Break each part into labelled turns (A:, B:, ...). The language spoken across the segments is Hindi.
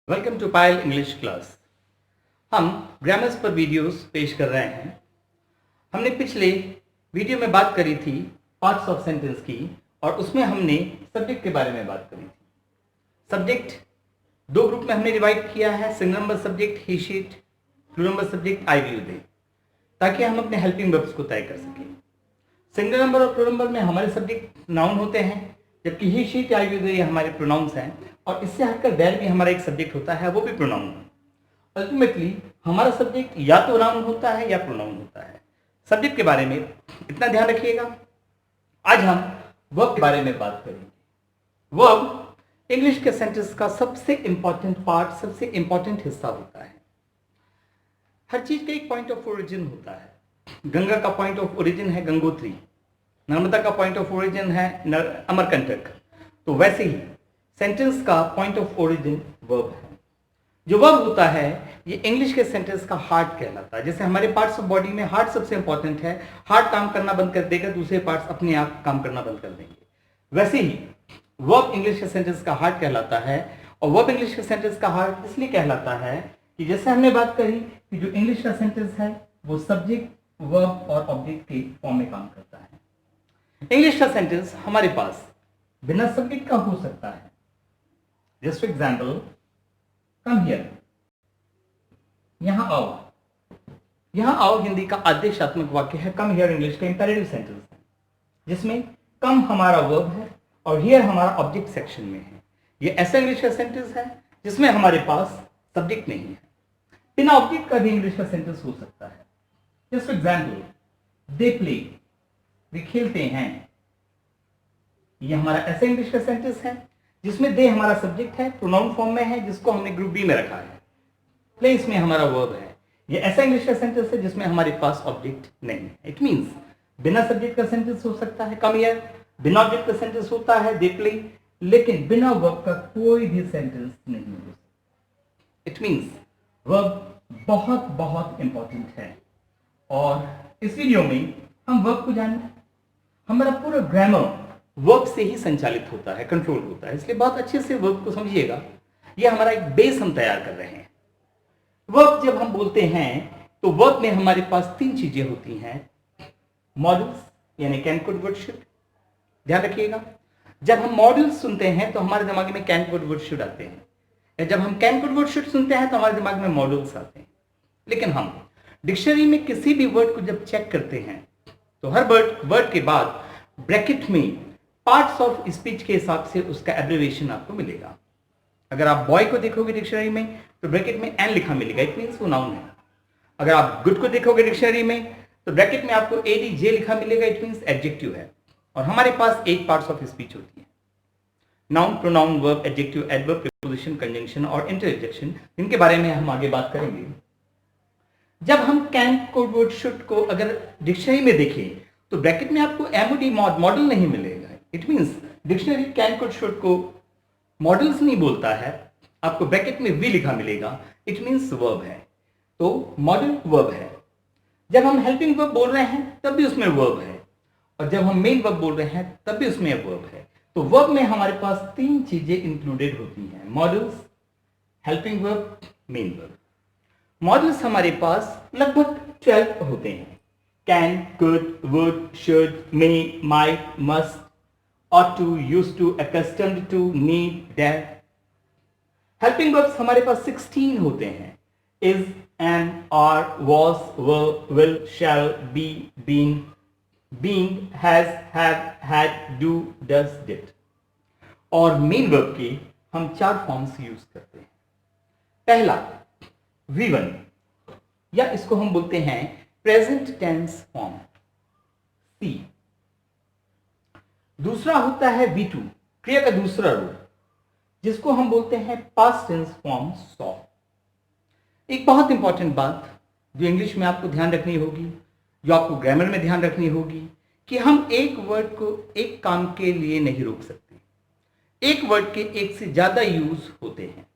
A: Welcome to Payal English class. हम ग्रामर्स पर वीडियोस पेश कर रहे हैं। हमने पिछले वीडियो में बात करी थी पार्ट्स ऑफ सेंटेंस की और उसमें हमने सब्जेक्ट के बारे में बात करी थी। सब्जेक्ट दो ग्रुप में हमने डिवाइड किया है, single number subject he she it, plural number subject I we they, ताकि हम अपने हेल्पिंग वर्ब्स को तय कर सकें। सिंगल नंबर और प्लूरल नंबर में हमारे सब्जेक्ट नाउन होते हैं, जबकि ही शीट आई विल दे ये हमारे प्रोनाउंस हैं, और इससे हटकर देयर भी हमारा एक सब्जेक्ट होता है, वो भी प्रोनाउन है। अल्टीमेटली हमारा सब्जेक्ट या तो नाउन होता है या प्रोनाउन होता है। सब्जेक्ट के बारे में इतना ध्यान रखिएगा। आज हम वर्ब के बारे में बात करेंगे। वर्ब इंग्लिश के सेंटेंस का सबसे इंपॉर्टेंट पार्ट, सबसे इंपॉर्टेंट हिस्सा होता है। हर चीज का एक पॉइंट ऑफ ओरिजिन होता है। गंगा का पॉइंट ऑफ ओरिजिन है गंगोत्री, नर्मदा का पॉइंट ऑफ ओरिजिन है अमरकंटक। तो वैसे ही सेंटेंस का पॉइंट ऑफ ओरिजिन वर्ब है। जो वर्ब होता है ये इंग्लिश के सेंटेंस का हार्ट कहलाता है। जैसे हमारे पार्ट्स ऑफ बॉडी में हार्ट सबसे इंपॉर्टेंट है, हार्ट काम करना बंद कर देगा, दूसरे पार्ट्स अपने आप काम करना बंद कर देंगे। वैसे ही वर्ब इंग्लिश के सेंटेंस का हार्ट कहलाता है। और वर्ब इंग्लिश के सेंटेंस का हार्ट इसलिए कहलाता है कि जैसे हमने बात करी कि जो इंग्लिश का सेंटेंस है वो सब्जेक्ट, वर्ब और ऑब्जेक्ट के फॉर्म में काम करता है। इंग्लिश का सेंटेंस हमारे पास बिना सब्जेक्ट का हो सकता है। Just for example, come here, यहां आओ। यहां आओ हिंदी का आदेशात्मक वाक्य है। कम हियर इंग्लिश का इंपेरेटिव सेंटेंस है, जिसमें कम हमारा वर्ब है और हियर हमारा ऑब्जेक्ट सेक्शन में है। ये ऐसा इंग्लिश का सेंटेंस है जिसमें हमारे पास सब्जेक्ट नहीं है। बिना ऑब्जेक्ट का भी इंग्लिश का सेंटेंस हो सकता है। Just for example, they play, वे खेलते हैं। ये हमारा ऐसा इंग्लिश का सेंटेंस है जिसमें दे हमारा सब्जेक्ट है, प्रोनाउन फॉर्म में है, जिसको हमने ग्रुप बी में रखा है। प्लेस में हमारा वर्ब है। ये ऐसा इंग्लिश का सेंटेंस है जिसमें हमारे पास ऑब्जेक्ट नहीं है। इट मींस बिना सब्जेक्ट का सेंटेंस हो सकता है कम हियर, बिना ऑब्जेक्ट का सेंटेंस होता है दे प्ले, लेकिन बिना वर्ब का कोई भी सेंटेंस नहीं हो सकता। इट मींस वर्ब बहुत बहुत इंपॉर्टेंट है। और इस वीडियो में हम वर्ब को जानना, हमारा पूरा ग्रामर वर्ब से ही संचालित होता है, कंट्रोल होता है। इसलिए बहुत अच्छे से वर्ब को समझिएगा। यह हमारा एक बेस हम तैयार कर रहे हैं। वर्ब जब हम बोलते हैं तो वर्ब में हमारे पास तीन चीजें होती हैं। मॉडल्स यानी कैन, कुड, वुड, शुड। ध्यान रखिएगा, जब हम मॉडल्स सुनते हैं तो हमारे दिमाग में कैन, कुड, वुड, शुड आते हैं, या जब हम कैन, कुड, वुड, शुड सुनते हैं तो हमारे दिमाग में मॉडल्स आते हैं। लेकिन हम डिक्शनरी में किसी भी वर्ड को जब चेक करते हैं तो हर वर्ड के बाद ब्रैकेट में पार्ट्स ऑफ स्पीच के हिसाब से उसका एब्रिविएशन आपको मिलेगा। अगर आप बॉय को देखोगे डिक्शनरी में तो ब्रैकेट में एन लिखा मिलेगा, इट मींस वो नाउन है। अगर आप गुड को देखोगे डिक्शनरी में तो ब्रैकेट में आपको एडीजे लिखा मिलेगा, इट मींस एडजेक्टिव है। और हमारे पास 8 पार्ट्स ऑफ स्पीच होती है, noun, pronoun, verb, adjective, adverb, preposition, conjunction और इंटरजेक्शन, जिनके बारे में हम आगे बात करेंगे। जब हम कैन, कुड, वुड, शुड को अगर डिक्शनरी में देखें तो ब्रैकेट में आपको एमओडी मॉडल नहीं मिलेगा। It means dictionary can, could, should को मॉडल्स नहीं बोलता है, आपको ब्रैकेट में वी लिखा मिलेगा, इट मींस वर्ब है। तो मॉडल वर्ब है। जब हम हेल्पिंग वर्ब बोल रहे हैं तब भी उसमें वर्ब है, और जब हम मेन वर्ब बोल रहे हैं तब भी उसमें वर्ब है। तो वर्ब में हमारे पास तीन चीजें इंक्लूडेड होती हैं, models, helping verb, main verb. Models हमारे पास लगभग 12 होते हैं। Can, could, would, should, may, might, must, ought to, used to, accustomed to, need, dare। Helping verbs हमारे पास 16 होते हैं। is, am, are, was, were, will, shall, be, been, being, has, have, had, do, does, did। और मेन वर्ब के हम 4 फॉर्म्स यूज करते हैं। पहला V1, या इसको हम बोलते हैं प्रेजेंट टेंस फॉर्म, सी। दूसरा होता है V2, क्रिया का दूसरा रूप, जिसको हम बोलते हैं पास्ट टेंस फॉर्म, सॉ। एक बहुत इंपॉर्टेंट बात जो इंग्लिश में आपको ध्यान रखनी होगी, जो आपको ग्रामर में ध्यान रखनी होगी, कि हम एक वर्ड को एक काम के लिए नहीं रोक सकते। एक वर्ड के एक से ज्यादा यूज होते हैं।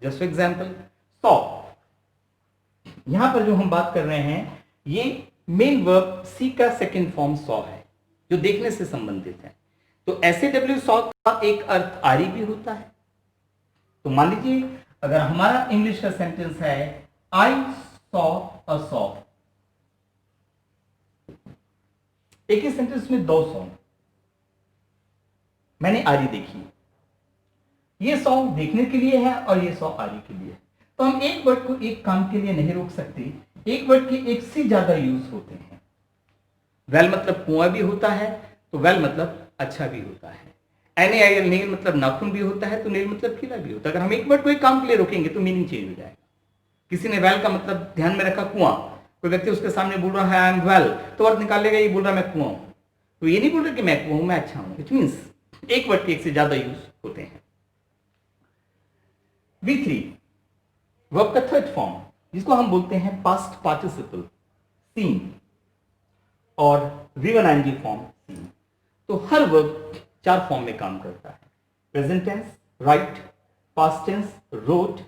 A: जस्ट फॉर एग्जाम्पल, सॉ, यहां पर जो हम बात कर रहे हैं ये मेन वर्ब सी का सेकेंड फॉर्म सॉ है, जो देखने से संबंधित है। तो SAW सॉ का एक अर्थ आरी भी होता है। तो मान लीजिए अगर हमारा इंग्लिश का सेंटेंस है आई सॉ अ सॉ, एक ही सेंटेंस में दो सॉ, मैंने आरी देखी, ये सॉ देखने के लिए है और ये सॉ आरी के लिए है। तो हम एक वर्ड को एक काम के लिए नहीं रोक सकते, एक वर्ड के एक से ज्यादा यूज होते हैं। वेल मतलब कुआं भी होता है, तो वेल मतलब अच्छा भी होता है। NAIL नेल मतलब नाखून भी होता है, तो नेल मतलब खिला भी होता है। अगर हम एक वर्ड को एक काम के लिए रोकेंगे तो मीनिंग चेंज हो जाएगा। किसी ने वेल का मतलब ध्यान में रखा कुआं, कोई व्यक्ति उसके सामने बोल रहा है आई एम वेल, तो अर्थ निकाल लेगा ये बोल रहा है मैं कुआं हूं, तो ये नहीं बोल रहा कि मैं कुआं हूं, मैं अच्छा हूं। इट मीन्स एक वर्ड के एक से ज्यादा यूज होते हैं। V3 वर्ब का थर्ड फॉर्म, जिसको हम बोलते हैं पास्ट पार्टिसिपल, सीन, और V1ING फॉर्म सीन। तो हर वर्ब 4 फॉर्म में काम करता है, present tense write, past tense wrote,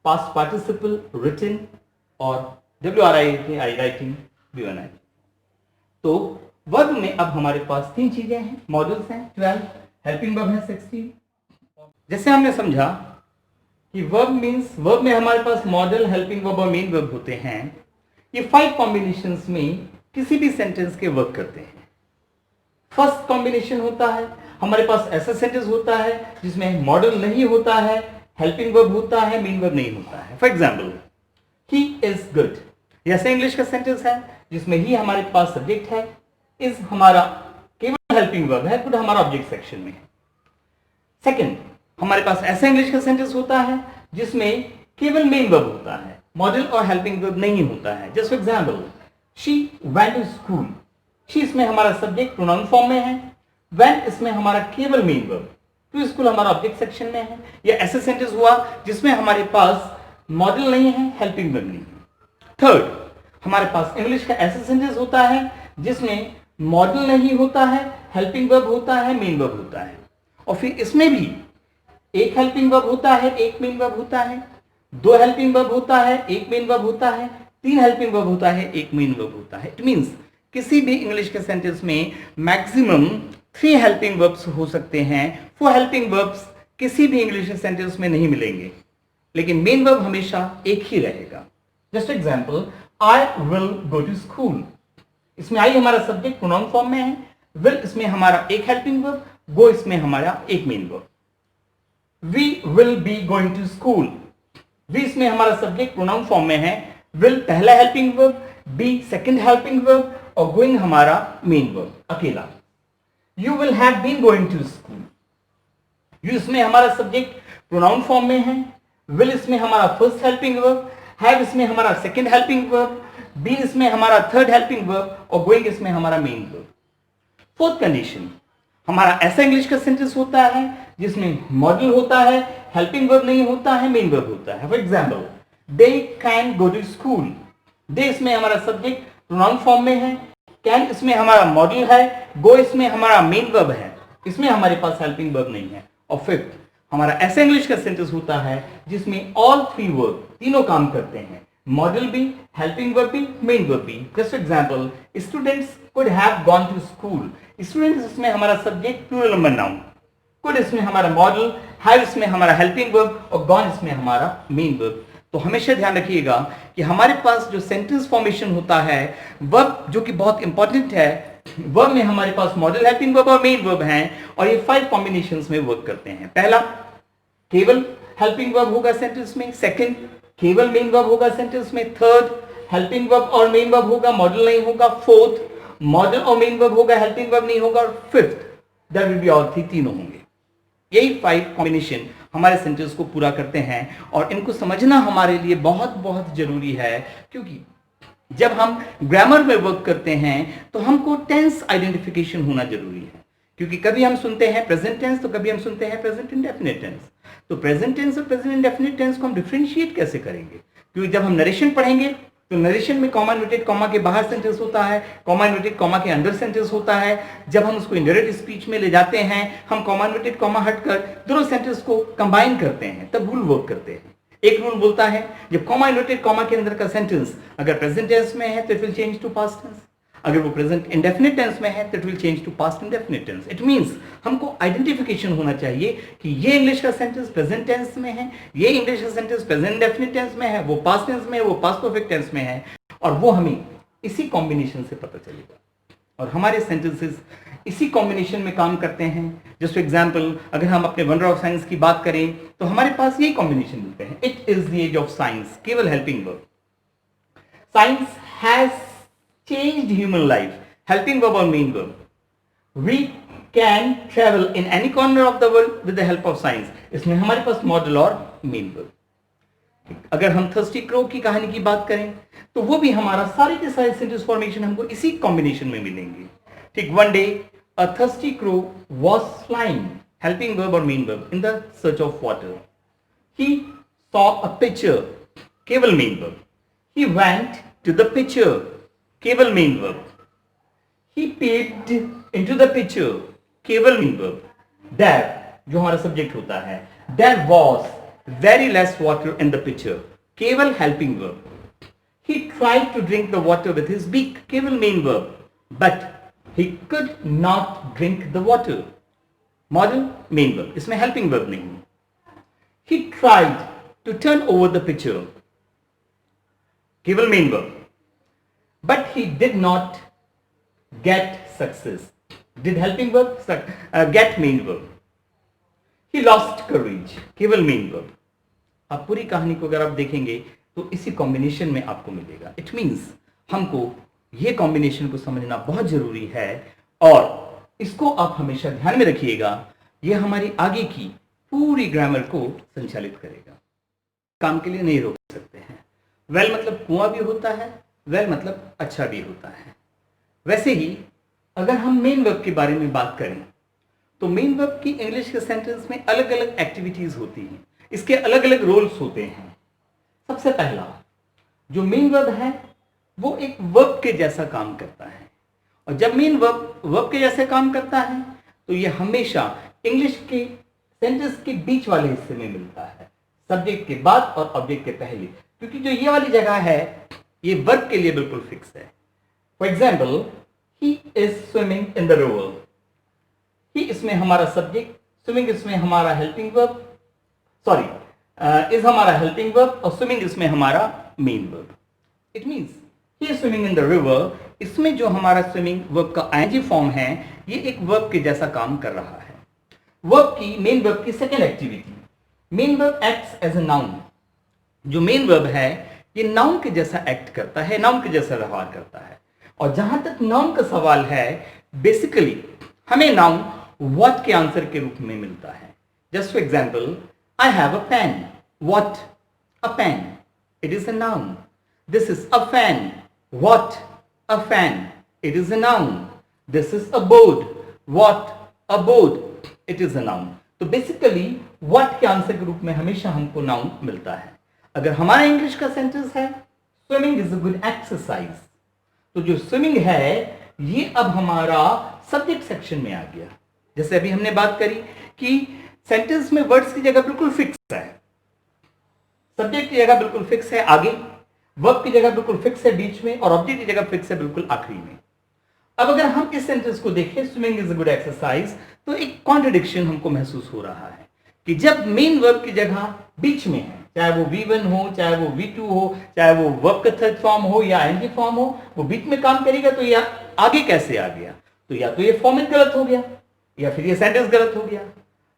A: past participle written, और WRIT राइटिंग V1ING। तो वर्ब में अब हमारे पास 3 चीजें हैं, मॉडल्स हैं 12, हेल्पिंग वर्ब है 16। जैसे हमने समझा कि वर्ब में हमारे पास मॉडल, हेल्पिंग वर्ब और मेन वर्ब होते हैं। ये 5 कॉम्बिनेशंस में किसी भी सेंटेंस के वर्क करते हैं। फर्स्ट कॉम्बिनेशन होता है, हमारे पास ऐसा सेंटेंस होता है जिसमें मॉडल नहीं होता है, हेल्पिंग वर्ब होता है, मेन वर्ब नहीं होता है। For example he is good, ऐसा इंग्लिश का सेंटेंस है जिसमें ही हमारे पास सब्जेक्ट है, इज हमारा केवल हेल्पिंग वर्ब है, गुड हमारा ऑब्जेक्ट सेक्शन में है। सेकंड, हमारे पास ऐसा इंग्लिश का सेंटेंस होता है जिसमें केवल मेन वर्ब होता है, मॉडल और हेल्पिंग वर्ब नहीं होता है। Just for example she went to school, she इसमें हमारा सब्जेक्ट प्रोनाउन फॉर्म में है, वेंट इसमें हमारा केवल मेन वर्ब, टू स्कूल हमारा ऑब्जेक्ट सेक्शन में है। यह ऐसा सेंटेंस हुआ जिसमें हमारे पास मॉडल नहीं है, हेल्पिंग वर्ब नहीं है। थर्ड, हमारे पास इंग्लिश का ऐसा सेंटेंस होता है जिसमें मॉडल नहीं होता है, हेल्पिंग वर्ब होता है, मेन वर्ब होता है, और फिर इसमें भी एक हेल्पिंग वर्ब होता है, एक मेन वर्ब होता है, 2 हेल्पिंग वर्ब होता है, एक मेन वर्ब होता है, 3 हेल्पिंग वर्ब होता है, एक मेन वर्ब होता है। इट मींस किसी भी इंग्लिश के सेंटेंस में मैक्सिमम 3 हेल्पिंग वर्ब्स हो सकते हैं। 4 हेल्पिंग वर्ब्स किसी भी इंग्लिश के सेंटेंस में नहीं मिलेंगे, लेकिन मेन वर्ब हमेशा एक ही रहेगा। Just example I will go to school, इसमें आई हमारा सब्जेक्ट प्रोनाउन फॉर्म में है, विल इसमें हमारा एक हेल्पिंग वर्ब, गो इसमें हमारा एक main verb. We will be going to school, we इसमें हमारा सब्जेक्ट प्रोनाउन फॉर्म में है, will पहला helping verb, be second helping verb, और going हमारा मेन वर्ब अकेला। You will have been going to school, you इसमें हमारा सब्जेक्ट प्रोनाउन फॉर्म में है, will इसमें हमारा फर्स्ट हेल्पिंग वर्ब, have इसमें हमारा सेकंड हेल्पिंग वर्ब, been इसमें हमारा थर्ड हेल्पिंग वर्ब, और going इसमें हमारा मेन वर्ब। फोर्थ कंडीशन, हमारा ऐसा इंग्लिश का सेंटेंस होता है जिसमें मॉडल होता है, हेल्पिंग वर्ब नहीं होता है, मेन वर्ब होता है। For example they can go to school, they इसमें हमारा सब्जेक्ट प्रोनाउन फॉर्म में है, कैन इसमें हमारा मॉडल है, गो इसमें हमारा मेन वर्ब है, इसमें हमारे पास हेल्पिंग वर्ब नहीं है। और फिफ्थ, हमारा ऐसा इंग्लिश का सेंटेंस होता है जिसमें ऑल 3 वर्ब तीनों काम करते हैं, मॉडल भी, हेल्पिंग वर्ब भी, मेन वर्ब भी। Just example students could have gone to school, students इसमें हमारा subject plural number noun, could इसमें हमारा मॉडल, हैव इसमें हमारा हेल्पिंग वर्ब, और गॉन इसमें हमारा मेन वर्ब। तो हमेशा ध्यान रखिएगा कि हमारे पास जो सेंटेंस फॉर्मेशन होता है, वर्ब जो कि बहुत इंपॉर्टेंट है, वर्ब में हमारे पास मॉडल, हेल्पिंग वर्ब और मेन वर्ब हैं, और ये 5 कॉम्बिनेशंस में वर्क करते हैं। पहला, केवल हेल्पिंग वर्ब होगा सेंटेंस में, सेकंड केवल मेन वर्ब होगा सेंटेंस में, थर्ड हेल्पिंग वर्ब और मेन वर्ब होगा, मॉडल नहीं होगा, फोर्थ मॉडल और मेन वर्ब होगा, हेल्पिंग वर्ब नहीं होगा, और fifth there will be all 3, तीनों होंगे। यही 5 कॉम्बिनेशन हमारे सेंटेंस को पूरा करते हैं, और इनको समझना हमारे लिए बहुत बहुत जरूरी है, क्योंकि जब हम ग्रामर में वर्क करते हैं तो हमको टेंस आइडेंटिफिकेशन होना जरूरी है। क्योंकि कभी हम सुनते हैं प्रेजेंट टेंस, तो कभी हम सुनते हैं प्रेजेंट इंडेफिनिट टेंस। तो प्रेजेंट टेंस और प्रेजेंट इंडेफिनिट टेंस को हम डिफरेंशिएट कैसे करेंगे? क्योंकि जब हम नरेशन पढ़ेंगे तो नरेशन में कॉमा इन्वर्टेड कॉमा के बाहर सेंटेंस होता है, कॉमा इन्वर्टेड कॉमा के अंदर सेंटेंस होता है। जब हम उसको इंडायरेक्ट स्पीच में ले जाते हैं, हम कॉमा इन्वर्टेड कॉमा हटकर दोनों सेंटेंस को कंबाइन करते हैं, तब रूल वर्क करते हैं। एक रूल बोलता है जब कॉमा इन्वर्टेड कॉमा के अंदर का सेंटेंस अगर प्रेजेंट टेंस में है तो it will change to past tense, अगर वो प्रेजेंट इंडेफिनिट टेंस में है तो it will change to past indefinite tense. It means हमको आइडेंटिफिकेशन होना चाहिए कि ये इंग्लिश का सेंटेंस प्रेजेंट टेंस में है, ये इंग्लिश का सेंटेंस प्रेजेंट इंडेफिनिट टेंस में है, वो पास्ट टेंस में है, वो पास्ट परफेक्ट टेंस में है, और वो हमें इसी कॉम्बिनेशन से पता चलेगा। और हमारे सेंटेंसेस इसी कॉम्बिनेशन में काम करते हैं। जस्ट एग्जाम्पल, अगर हम अपने वंडर ऑफ साइंस की बात करें तो हमारे पास यही कॉम्बिनेशन मिलते हैं। It is the age of science, केवल helping verb. Science has changed human life, helping verb और main verb. We can travel in any corner of the world with the help of science, इसमें हमारे पास मॉडल और मेन वर्ब। अगर हम थर्स्टी क्रो की कहानी की बात करें तो वो भी हमारा सारे के सारे सेंटेंस फॉर्मेशन हमको इसी कॉम्बिनेशन में मिलेंगे। ठीक, one day a thirsty crow was flying, helping verb और main verb, in the search of water. He saw a picture, केवल main verb. He went to the picture, केवल main verb. He peeped into the picture, केवल मेन वर्ब। There, जो हमारा सब्जेक्ट होता है, there was very less water in the pitcher, केवल helping verb. He tried to drink the water with his beak, केवल main verb, but he could not drink the water, model main verb, इसमें helping verb नहीं। He tried to turn over the pitcher, केवल main verb, but he did not get success, did helping verb, get main verb. He lost courage, केवल मेन वर्ब। आप पूरी कहानी को अगर आप देखेंगे तो इसी कॉम्बिनेशन में आपको मिलेगा। इट मींस हमको ये कॉम्बिनेशन को समझना बहुत जरूरी है और इसको आप हमेशा ध्यान में रखिएगा। ये हमारी आगे की पूरी ग्रामर को संचालित करेगा। काम के लिए नहीं रोक सकते हैं। वेल मतलब कुआं भी होता है, वेल मतलब अच्छा भी होता है। वैसे ही अगर हम मेन वर्ब के बारे में बात करें तो मेन वर्ब की इंग्लिश के सेंटेंस में अलग अलग एक्टिविटीज होती हैं, इसके अलग अलग रोल्स होते हैं। सबसे पहला जो मेन वर्ब है वो एक वर्ब के जैसा काम करता है, और जब मेन वर्ब के जैसे काम करता है तो ये हमेशा इंग्लिश के सेंटेंस के बीच वाले हिस्से में मिलता है, सब्जेक्ट के बाद और ऑब्जेक्ट के पहले, क्योंकि जो ये वाली जगह है ये वर्ब के लिए बिल्कुल फिक्स है। For example, he is swimming in the river. He इसमें हमारा सब्जेक्ट, स्विमिंग इसमें हमारा हेल्पिंग वर्ब, सॉरी इज हमारा हेल्पिंग वर्ब और स्विमिंग इसमें हमारा main verb. It means he is swimming in the river, इसमें जो हमारा स्विमिंग वर्ब का आईएनजी फॉर्म है ये एक वर्ब के जैसा काम कर रहा है। वर्ब की, मेन वर्ब की second activity, main verb acts as a noun. जो मेन वर्ब है ये नाउन के जैसा एक्ट करता है, नाउन के जैसा व्यवहार करता है। और जहां तक नाउन का सवाल है, बेसिकली हमें नाउन व्हाट के आंसर के रूप में मिलता है। Just for example, I have a pen, what a pen, it is a noun. This is a fan, what a fan, it is a noun. This is a board, what a board, it is a noun. तो बेसिकली व्हाट के आंसर के रूप में हमेशा हमको नाउन मिलता है। अगर हमारा इंग्लिश का सेंटेंस है swimming is a good exercise, तो जो स्विमिंग है ये अब हमारा सब्जेक्ट सेक्शन में आ गया। जैसे अभी हमने बात करी कि सेंटेंस में वर्ड्स की जगह बिल्कुल फिक्स है, सब्जेक्ट की जगह बिल्कुल फिक्स है आगे, वर्ब की जगह बिल्कुल फिक्स है बीच में, और ऑब्जेक्ट की जगह फिक्स है बिल्कुल आखिरी में। अब अगर हम इस सेंटेंस को देखें, swimming is a good exercise, तो एक कॉन्ट्रडिक्शन हमको महसूस हो रहा है कि जब मेन वर्ब की जगह बीच में है, चाहे वो V1 हो, चाहे वो V2 हो, चाहे वो वर्ब का थर्ड फॉर्म हो या आईएनजी फॉर्म हो, वो बीच में काम करेगा, तो ये आगे कैसे आ गया? तो या तो ये फॉर्मेट गलत हो गया या फिर ये सेंटेंस गलत हो गया।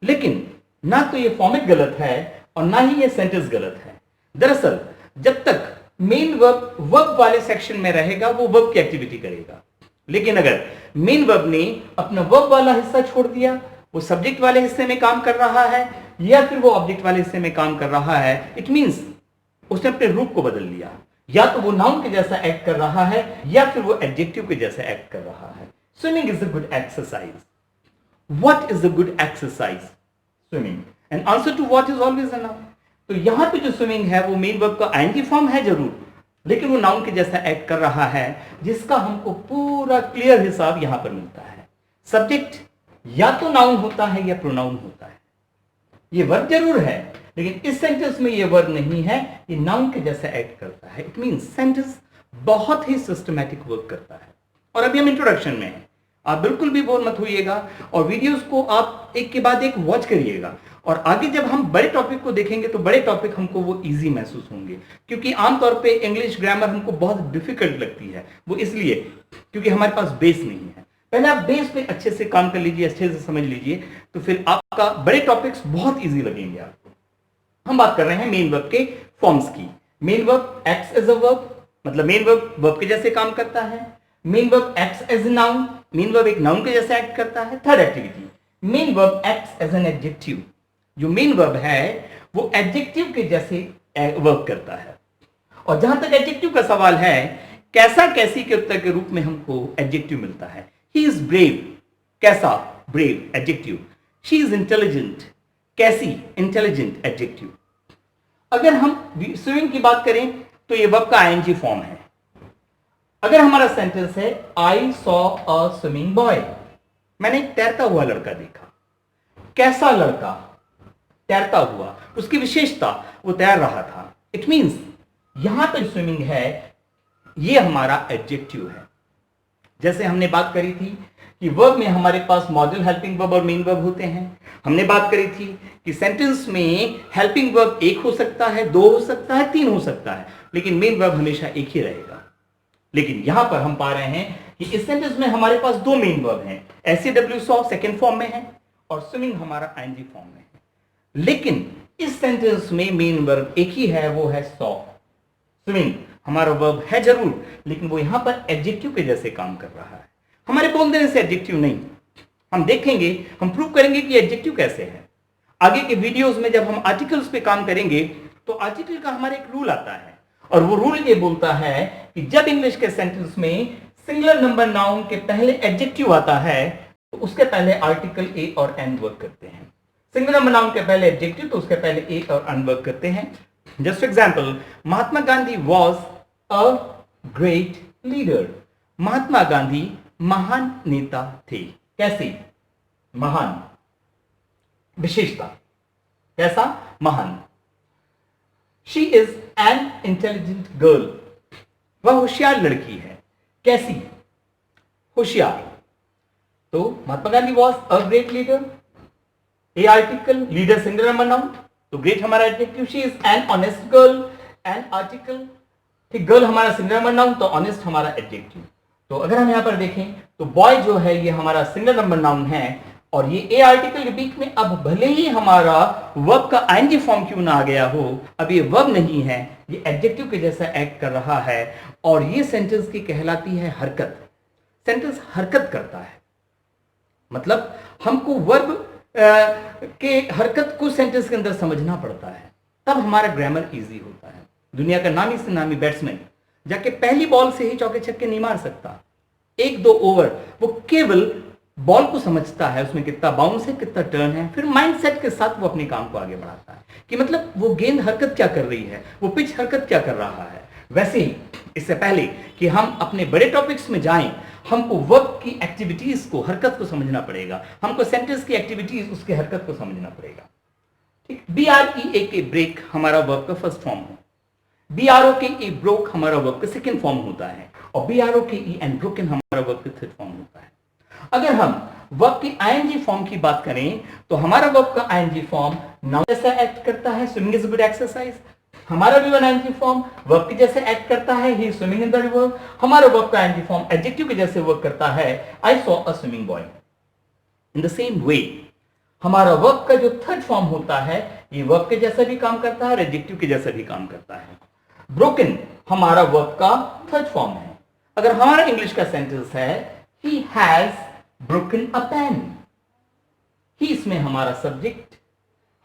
A: लेकिन ना तो ये फॉर्मेट गलत है और ना ही ये सेंटेंस गलत है। दरअसल जब तक मेन वर्ब वाले सेक्शन में रहेगा वो वर्ब की एक्टिविटी करेगा, लेकिन अगर मेन वर्ब ने अपना वर्ब वाला हिस्सा छोड़ दिया, वो सब्जेक्ट वाले हिस्से में काम कर रहा है या फिर वो ऑब्जेक्ट वाले हिस्से में काम कर रहा है, इट मींस उसने अपने रूप को बदल लिया। या तो वो नाउन के जैसा एक्ट कर रहा है या फिर वो एडजेक्टिव के जैसा एक्ट कर रहा है। Swimming is a good exercise. What is a good exercise? Swimming. And answer to what is always a noun. तो यहां पे जो स्विमिंग है वो मेन वर्ब का आईएनजी फॉर्म है जरूर, लेकिन वो नाउन के जैसा एक्ट कर रहा है, जिसका हमको पूरा क्लियर हिसाब यहां पर मिलता है। सब्जेक्ट या तो नाउन होता है या प्रोनाउन होता है। ये वर्ब जरूर है, लेकिन इस सेंटेंस में ये वर्ब नहीं है, ये नाउन के जैसा एक्ट करता है। इट मींस सेंटेंस बहुत ही सिस्टमैटिक वर्क करता है। और अभी हम इंट्रोडक्शन में हैं। आप बिल्कुल भी बोर मत होइएगा और वीडियोस को आप एक के बाद एक वॉच करिएगा, और आगे जब हम बड़े टॉपिक को देखेंगे तो बड़े टॉपिक हमको वो इजी महसूस होंगे, क्योंकि आमतौर पे इंग्लिश ग्रामर हमको बहुत डिफिकल्ट लगती है। वो इसलिए क्योंकि हमारे पास बेस नहीं है। पहले आप बेस पे अच्छे से काम कर लीजिए, अच्छे से समझ लीजिए, तो फिर आपका बड़े टॉपिक्स बहुत इजी लगेंगे आपको। हम बात कर रहे हैं मेन वर्ब के फॉर्म्स की। Main verb acts as a verb, मतलब मेन वर्ब वर्ब के जैसे काम करता है। Main verb acts as a noun, main verb एक नाउन के जैसे एक्ट करता है। Third activity, main verb acts as an adjective. जो मेन वर्ब है वो एडजेक्टिव के जैसे वर्क करता है। और जहां तक एडजेक्टिव का सवाल है, कैसा कैसी के उत्तर के रूप में हमको एडजेक्टिव मिलता है। ही इज ब्रेव, कैसा brave adjective. She is intelligent, कैसी इंटेलिजेंट एडजेक्टिव। अगर हम स्विमिंग की बात करें तो ये वर्ब का आईएनजी फॉर्म है। अगर हमारा सेंटेंस है I saw a swimming boy, मैंने एक तैरता हुआ लड़का देखा। कैसा लड़का, तैरता हुआ, उसकी विशेषता वो तैर रहा था। इट मींस यहां पर स्विमिंग है ये हमारा एडजेक्टिव है। जैसे हमने बात करी थी कि वर्ब में हमारे पास मॉडल हेल्पिंग वर्ब और मेन वर्ब होते हैं। हमने बात करी थी कि सेंटेंस में हेल्पिंग वर्ब एक हो सकता है, दो हो सकता है, तीन हो सकता है, लेकिन मेन वर्ब हमेशा एक ही रहेगा। लेकिन यहां पर हम पा रहे हैं कि इस सेंटेंस में हमारे पास दो मेन वर्ब हैं। एसएडब्ल्यू सॉ सेकंड फॉर्म में है और स्विमिंग हमारा आईएनजी फॉर्म में है। लेकिन इस सेंटेंस में मेन वर्ब एक ही है, वो है सॉ। स्विमिंग हमारा वर्ब है जरूर, लेकिन वो यहां पर एडजेक्टिव के जैसे काम कर रहा है। हमारे बोल देने से एडजेक्टिव नहीं। हम देखेंगे, हम प्रूव करेंगे कि एडजेक्टिव कैसे है। आगे के वीडियोस में जब हम आर्टिकल्स पे काम करेंगे तो आर्टिकल का हमारा एक रूल आता है, और वो रूल ये बोलता है कि जब इंग्लिश के सेंटेंस में सिंगुलर नंबर नाउन के पहले एडजेक्टिव आता है तो उसके पहले आर्टिकल ए और एन वर्क करते हैं। सिंगुलर नंबर नाउन के पहले एडजेक्टिव तो उसके पहले ए और एन वर्क करते हैं। Just for example, Mahatma Gandhi was a great leader. Mahatma Gandhi महान नेता थे। कैसे? महान, विशेषता, कैसा? महान। She is an intelligent girl, वह होशियार लड़की है। कैसी? होशियार। तो Mahatma Gandhi was a great leader, a article, leader singular number noun, तो ग्रेट हमारा adjective. She is an honest girl, an article, ठीक, गर्ल हमारा सिंगुलर नंबर नाउन, तो ऑनेस्ट हमारा एडजेक्टिव। तो अगर हम यहां पर देखें तो बॉय जो है ये हमारा सिंगुलर नंबर नाउन है, और ये ए आर्टिकल के बीच में, अब भले ही हमारा वर्ब का आईएनजी फॉर्म क्यों ना आ गया हो, अब ये वर्ब नहीं है, ये एडजेक्टिव के जैसा एक्ट कर रहा है, और ये सेंटेंस की कहलाती है हरकत। सेंटेंस हरकत करता है, मतलब हमको वर्ब के हरकत को सेंटेंस के अंदर समझना पड़ता है, तब हमारा ग्रामर इजी होता है। दुनिया का नामी से नामी बैट्समैन जाके पहली बॉल से ही चौके छक्के नहीं मार सकता। एक दो ओवर वो केवल बॉल को समझता है, उसमें कितना बाउंस है, कितना टर्न है, फिर माइंडसेट के साथ वो अपने काम को आगे बढ़ाता है कि मतलब वो गेंद हरकत क्या कर रही है, वो पिच हरकत क्या कर रहा है। वैसे ही इससे पहले कि हम अपने बड़े टॉपिक्स में जाएं, हमको वर्ब की एक्टिविटीज को, हरकत को समझना पड़ेगा, हमको सेंटेंस की एक्टिविटीज, उसके हरकत को समझना पड़ेगा। ठीक, BREAK ब्रेक हमारा वर्ब का फर्स्ट फॉर्म है, BROKE ब्रोक हमारा वर्ब का सेकंड फॉर्म होता है, और BROKEN ब्रोकन हमारा वर्ब का थर्ड फॉर्म होता है। अगर हम वर्ब की आईएनजी फॉर्म की बात करें तो हमारा वर्ब का आईएनजी फॉर्म नाउन जैसा एक्ट करता है, swimming is a good exercise. हमारा भी आईएनजी फॉर्म वर्ब के जैसे एक्ट करता है, ही स्विमिंग इन द रिवर। हमारा वर्ब का आईएनजी फॉर्म एडजेक्टिव के जैसे वर्क करता है, I saw a swimming boy. In the same way हमारा वर्ब का जो थर्ड फॉर्म होता है, ये वर्ब के जैसा भी काम करता है और एडजेक्टिव के जैसा भी काम करता है। ब्रोकन हमारा वर्ब का थर्ड फॉर्म है। अगर हमारा इंग्लिश का सेंटेंस है he has broken a pen, he इसमें हमारा subject,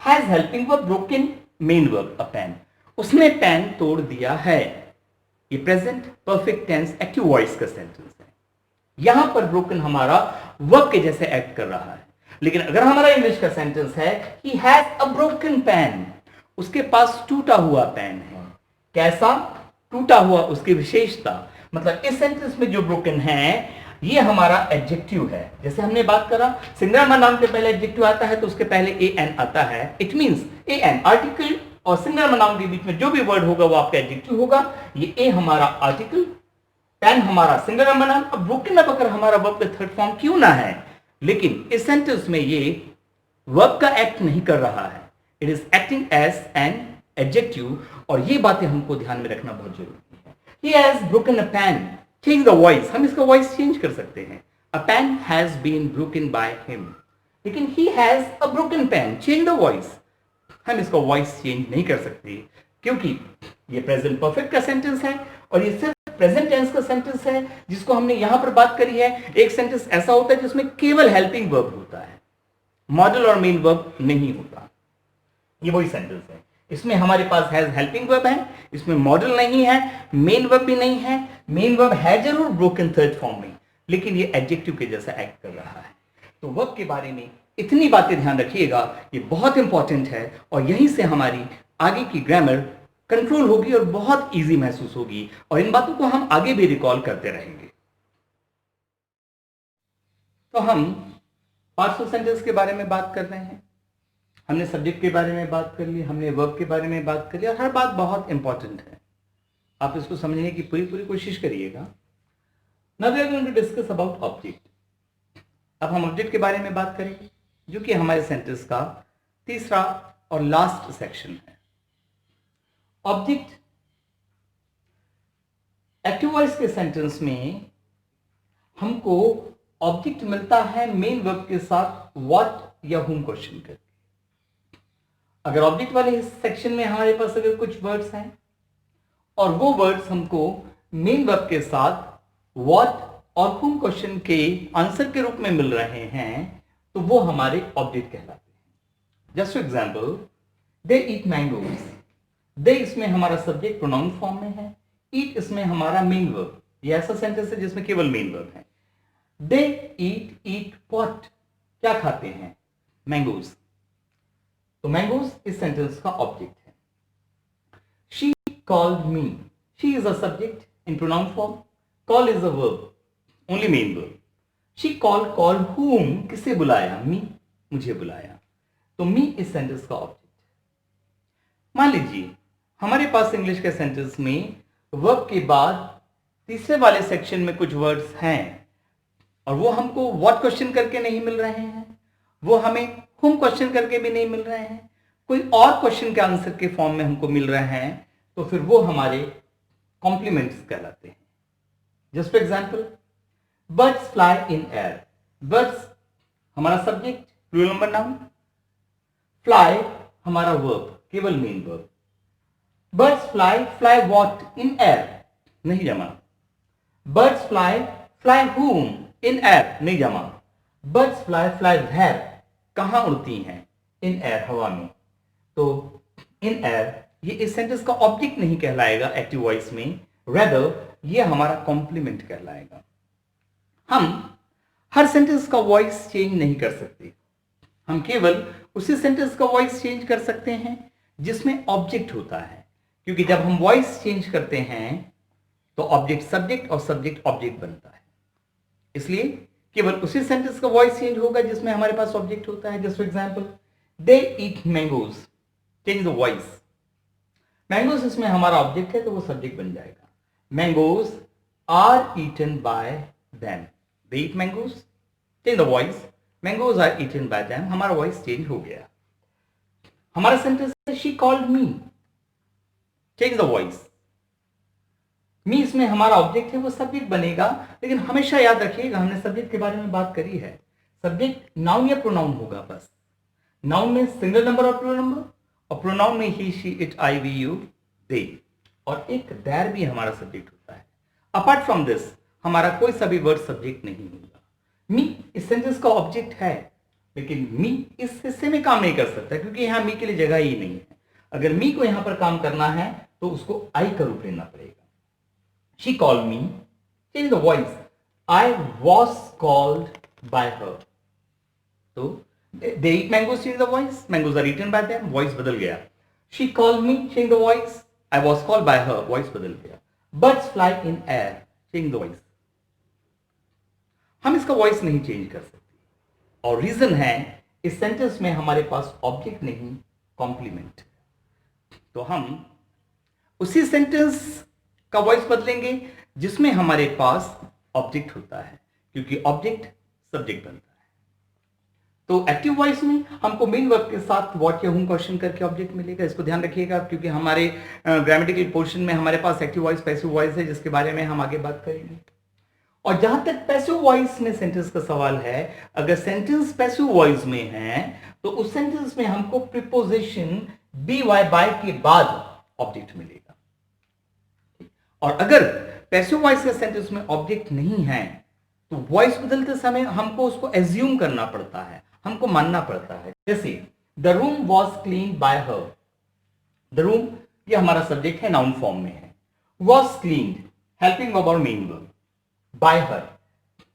A: has helping verb, broken main verb a pen, उसने पेन तोड़ दिया है। ये present perfect tense active voice का सेंटेंस है। यहां पर ब्रोकन हमारा वर्ब के जैसे एक्ट कर रहा है। लेकिन अगर हमारा इंग्लिश का सेंटेंस है he has a broken pen, उसके पास टूटा हुआ पेन है। कैसा? टूटा हुआ, उसकी विशेषता, मतलब इस सेंटेंस में जो ब्रोकन है ये हमारा एडजेक्टिव है। जैसे हमने बात करा, सिंगुलर नंबर नाउन के पहले एडजेक्टिव आता है तो उसके पहले एन आता है। इट मींस एन आर्टिकल और सिंगुलर नंबर नाउन के बीच में जो भी वर्ड होगा वो आपका एडजेक्टिव होगा। ये ए हमारा आर्टिकल पेन हमारा सिंगल नंबर नाउन, अब ब्रोकन अप अगर हमारा वर्ब का थर्ड फॉर्म क्यों ना है, लेकिन इस सेंटेंस में ये वर्ब का एक्ट नहीं कर रहा है, it is acting as an adjective, और ये बातें हमको ध्यान में रखना बहुत जरूरी है। He has broken a pen, change the voice, हम इसका वॉइस चेंज कर सकते हैं, a pen has been broken by him, लेकिन he has a broken pen, change the voice, हम इसका वॉइस चेंज नहीं कर सकते क्योंकि ये प्रेजेंट परफेक्ट का सेंटेंस है और ये सिर्फ प्रेजेंट टेंस का सेंटेंस है जिसको हमने यहां पर बात करी है। एक सेंटेंस ऐसा होता है जिसमें केवल हेल्पिंग वर्ब होता है, मॉडल और मेन वर्ब नहीं होता, ये वही सेंटेंस है। इसमें हमारे पास हैज हेल्पिंग वर्ब है, इसमें मॉडल नहीं है, मेन वर्ब भी नहीं है, मेन वर्ब है जरूर ब्रोकन थर्ड फॉर्म में, लेकिन ये एडजेक्टिव के जैसा एक्ट कर रहा है। तो वर्ब के बारे में इतनी बातें ध्यान रखिएगा, ये बहुत इंपॉर्टेंट है और यहीं से हमारी आगे की ग्रामर कंट्रोल होगी और बहुत इजी महसूस होगी, और इन बातों को हम आगे भी रिकॉल करते रहेंगे। तो हम पार्ट्स ऑफ सेंटेंस के बारे में बात कर रहे हैं, हमने सब्जेक्ट के बारे में बात कर ली, हमने वर्ब के बारे में बात कर ली, और हर बात बहुत इंपॉर्टेंट है, आप इसको समझने की पूरी कोशिश करिएगा। Now we are going to discuss about object. अब हम ऑब्जेक्ट के बारे में बात करेंगे जो कि हमारे सेंटेंस का तीसरा और लास्ट सेक्शन है। ऑब्जेक्ट एक्टिव वॉइस के सेंटेंस में हमको ऑब्जेक्ट मिलता है मेन वर्ब के साथ व्हाट या हुम क्वेश्चन करके। अगर ऑब्जेक्ट वाले सेक्शन में हमारे पास अगर कुछ वर्ड्स हैं और वो वर्ड्स हमको मेन वर्ब के साथ व्हाट और हुम क्वेश्चन के आंसर के रूप में मिल रहे हैं तो वो हमारे ऑब्जेक्ट कहलाते हैं। Just for example, they eat mangoes, they इसमें हमारा सब्जेक्ट प्रोनाउन फॉर्म में है, ईट इसमें हमारा मेन वर्ब, ये ऐसा सेंटेंस है जिसमें केवल मेन वर्ब है। दे ईट व्हाट, क्या खाते हैं, मैंगोज, तो मैंगोज इस सेंटेंस का ऑब्जेक्ट है। She called me, she is a subject in pronoun form, call is a verb, only main verb. She called हुम, किसे बुलाया, मी, मुझे बुलाया, तो मी इस सेंटेंस का ऑब्जेक्ट। मान लीजिए हमारे पास इंग्लिश के सेंटेंस में वर्ब के बाद तीसरे वाले सेक्शन में कुछ वर्ड्स हैं और वो हमको व्हाट क्वेश्चन करके नहीं मिल रहे हैं, वो हमें हुम क्वेश्चन करके भी नहीं मिल रहे हैं, कोई और क्वेश्चन के आंसर के फॉर्म में हमको मिल रहे हैं, तो फिर वो हमारे कॉम्प्लीमेंट्स कहलाते हैं। Just for example, birds fly in air, birds हमारा subject plural number noun, fly हमारा वर्ब केवल main verb. Birds fly, fly what in air, नहीं जमा। बर्ड्स फ्लाई, फ्लाई हुम इन एयर, नहीं जमा। बर्ड्स फ्लाई, फ्लाई वेयर, कहां उड़ती हैं, इन एयर, हवा में, तो इन एयर ये इस सेंटेंस का ऑब्जेक्ट नहीं कहलाएगा एक्टिव वॉइस में, रेदर ये हमारा कॉम्प्लीमेंट कहलाएगा। हम हर सेंटेंस का वॉइस चेंज नहीं कर सकते, हम केवल उसी सेंटेंस का वॉइस चेंज कर सकते हैं जिसमें ऑब्जेक्ट होता है, क्योंकि जब हम वॉइस चेंज करते हैं तो ऑब्जेक्ट सब्जेक्ट और सब्जेक्ट ऑब्जेक्ट बनता है, इसलिए केवल उसी सेंटेंस का वॉइस चेंज होगा जिसमें हमारे पास ऑब्जेक्ट होता है। Just for example, they eat mangoes, change the voice, mangoes इसमें हमारा ऑब्जेक्ट है तो वो सब्जेक्ट बन जाएगा। Mangoes are eaten by them, they eat mangoes, change the voice, mangoes are eaten by them, हमारा वॉइस चेंज हो गया। हमारा सेंटेंस है she called me, change the voice, me इसमें हमारा ऑब्जेक्ट है वो सब्जेक्ट बनेगा, लेकिन हमेशा याद रखिएगा हमने सब्जेक्ट के बारे में बात करी है, सब्जेक्ट नाउन या प्रोनाउन होगा बस। नाउन में सिंगल नंबर और प्लूरल नंबर, और प्रोनाउन में he, she, it, I, we, you, they, और एक देयर भी हमारा सब्जेक्ट होता है। अपार्ट फ्रॉम दिस हमारा कोई सा भी वर्ड सब्जेक्ट नहीं होगा। मी इस सेंटेंस का ऑब्जेक्ट है, लेकिन मी इस हिस्से में काम नहीं कर सकता क्योंकि यहां मी के लिए जगह ही नहीं है। अगर मी को यहां पर काम करना है तो उसको आई का रूप लेना पड़ेगा। She called me, change the voice, I was called by her, तो they eat mangoes, change the voice, mangoes are eaten by them, voice बदल गया। She called me, change the voice, I was called by her, voice बदल गया। Birds fly in air, change the voice, हम इसका वॉइस नहीं चेंज कर सकते, और रीजन है इस सेंटेंस में हमारे पास ऑब्जेक्ट नहीं कॉम्प्लीमेंट। तो हम उसी सेंटेंस का वॉइस बदलेंगे जिसमें हमारे पास ऑब्जेक्ट होता है, क्योंकि ऑब्जेक्ट सब्जेक्ट बनता है। तो एक्टिव वॉइस में हमको मेन वर्ब के साथ व्हाट या हूम क्वेश्चन करके ऑब्जेक्ट मिलेगा। इसको ध्यान रखिएगा, क्योंकि हमारे ग्रामेटिकल पोर्शन में हमारे पास एक्टिव वॉइस, पैसिव वॉइस है, जिसके बारे में हम आगे बात करेंगे। और जहां तक पैसिव वॉइस में सेंटेंस का सवाल है, अगर सेंटेंस पैसिव वॉइस में है तो उस सेंटेंस में हमको प्रीपोजिशन बी वाई बाय के बाद ऑब्जेक्ट मिलेगा। और अगर पैसिव वॉइस के सेंटेंस में ऑब्जेक्ट नहीं है तो वॉइस बदलते समय हमको उसको एज्यूम करना पड़ता है, हमको मानना पड़ता है। जैसे the room was clean by her. The room ये हमारा सब्जेक्ट है, नाउन फॉर्म में है। वॉज क्लीन्ड हेल्पिंग वर्ब और main verb. By her,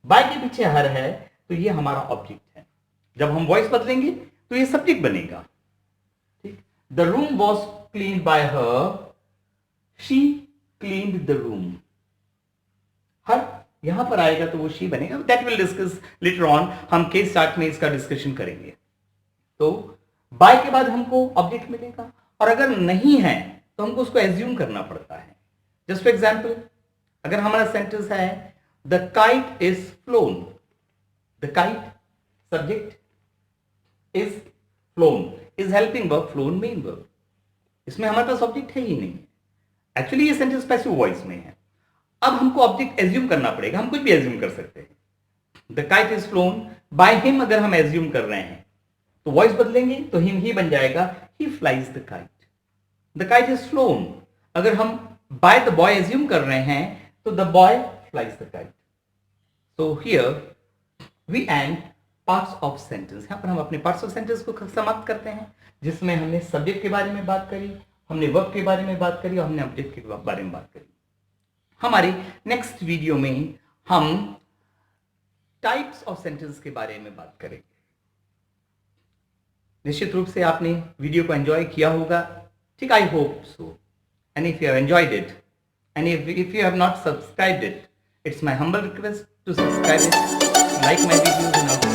A: by के पीछे हर है तो ये हमारा ऑब्जेक्ट है। जब हम वॉइस बदलेंगे तो ये सब्जेक्ट बनेगा। ठीक, the room was cleaned by her, she cleaned the room. Her यहां पर आएगा तो वो शी बनेगा। That will discuss later on, हम केस स्टार्ट में इसका डिस्कशन करेंगे। तो बाय के बाद हमको ऑब्जेक्ट मिलेगा, और अगर नहीं है तो हमको उसको एज्यूम करना पड़ता है। जस्ट फॉर एग्जाम्पल, अगर हमारा सेंटेंस है the kite is phloem. The kite subject, is phloem, is helping verb, phloem main verb. इसमें हमारे पास ऑब्जेक्ट है ही नहीं। एक्चुअली ये सेंटेंस पैसिव वॉइस में है। अब हमको ऑब्जेक्ट एज्यूम करना पड़ेगा। हम कुछ भी एज्यूम कर सकते हैं। The kite is phloem by him, अगर हम एज्यूम कर रहे हैं तो वॉइस बदलेंगे तो हिम ही बन जाएगा, he flies the kite. The kite is flown, अगर हम बाय द बॉय एज्यूम कर रहे हैं तो the boy flies the kite. So here we and parts of sentence. यहां पर हम अपने पार्ट्स ऑफ सेंटेंस को समाप्त करते हैं, जिसमें हमने सब्जेक्ट के बारे में बात करी, हमने वर्ब के बारे में बात करी और हमने ऑब्जेक्ट के बारे में बात करी। हमारे नेक्स्ट वीडियो में हम टाइप्स ऑफ सेंटेंस के बारे में बात करेंगे। निश्चित रूप से आपने वीडियो को एंजॉय किया होगा, ठीक, I hope so. And if you have enjoyed it and if you have not subscribed it, it's my humble request to subscribe it, like my videos and also